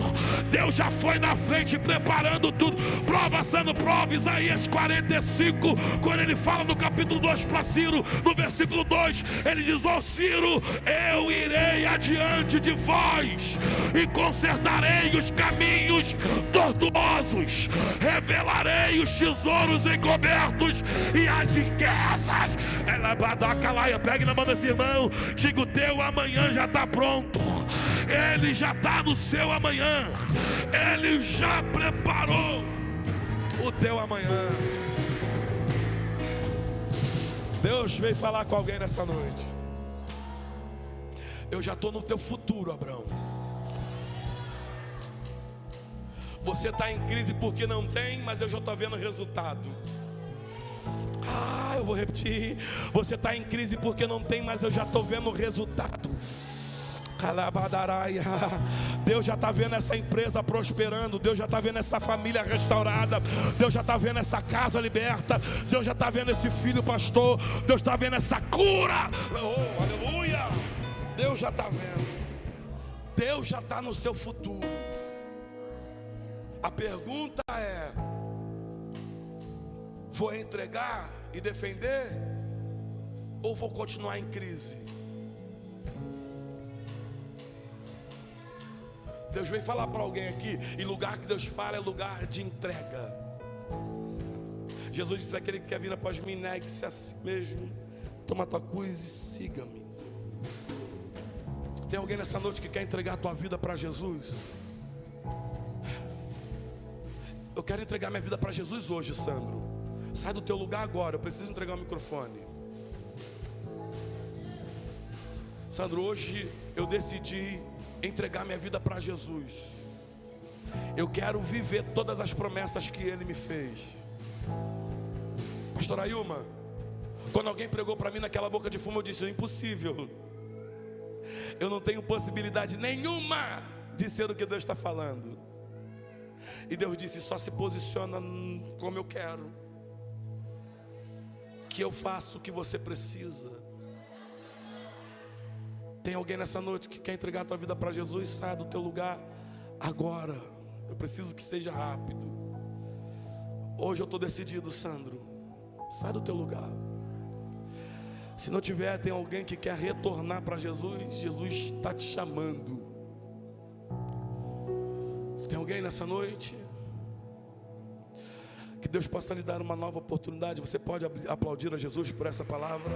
Deus já foi na frente, preparando tudo. Prova, Sandro, prova. Isaías 45, quando ele fala no capítulo 2 para Ciro, no versículo 2, ele diz: ó Ciro, eu irei adiante de vós e consertarei os caminhos tortuosos, revelarei os tesouros encobertos e as riquezas. Ela badacalaia, pegue na mão desse irmão, diga: o teu amanhã já está pronto. Ele já está no seu amanhã. Ele já preparou o teu amanhã. Deus veio falar com alguém nessa noite. Eu já estou no teu futuro, Abraão. Você está em crise porque não tem, mas eu já estou vendo o resultado. Eu vou repetir. Você está em crise porque não tem, mas eu já estou vendo o resultado. Deus já está vendo essa empresa prosperando. Deus já está vendo essa família restaurada. Deus já está vendo essa casa liberta. Deus já está vendo esse filho pastor. Deus está vendo essa cura. Oh, aleluia. Deus já está vendo. Deus já está no seu futuro. A pergunta é: vou entregar e defender, ou vou continuar em crise? Deus veio falar para alguém aqui. E lugar que Deus fala é lugar de entrega. Jesus disse: aquele que quer vir após mim, negue-se a si mesmo, toma a tua cruz e siga-me. Tem alguém nessa noite que quer entregar a tua vida para Jesus? Eu quero entregar minha vida para Jesus hoje, Sandro. Sai do teu lugar agora, eu preciso entregar o microfone. Sandro, hoje eu decidi entregar minha vida para Jesus. Eu quero viver todas as promessas que Ele me fez. Pastora Ailma, quando alguém pregou para mim naquela boca de fumo, eu disse: é impossível. Eu não tenho possibilidade nenhuma de ser o que Deus está falando. E Deus disse: só se posiciona como eu quero, que eu faço o que você precisa. Tem alguém nessa noite que quer entregar a tua vida para Jesus? Saia do teu lugar agora. Eu preciso que seja rápido. Hoje eu estou decidido, Sandro. Sai do teu lugar. Se não tiver, tem alguém que quer retornar para Jesus. Jesus está te chamando. Tem alguém nessa noite? Que Deus possa lhe dar uma nova oportunidade. Você pode aplaudir a Jesus por essa palavra?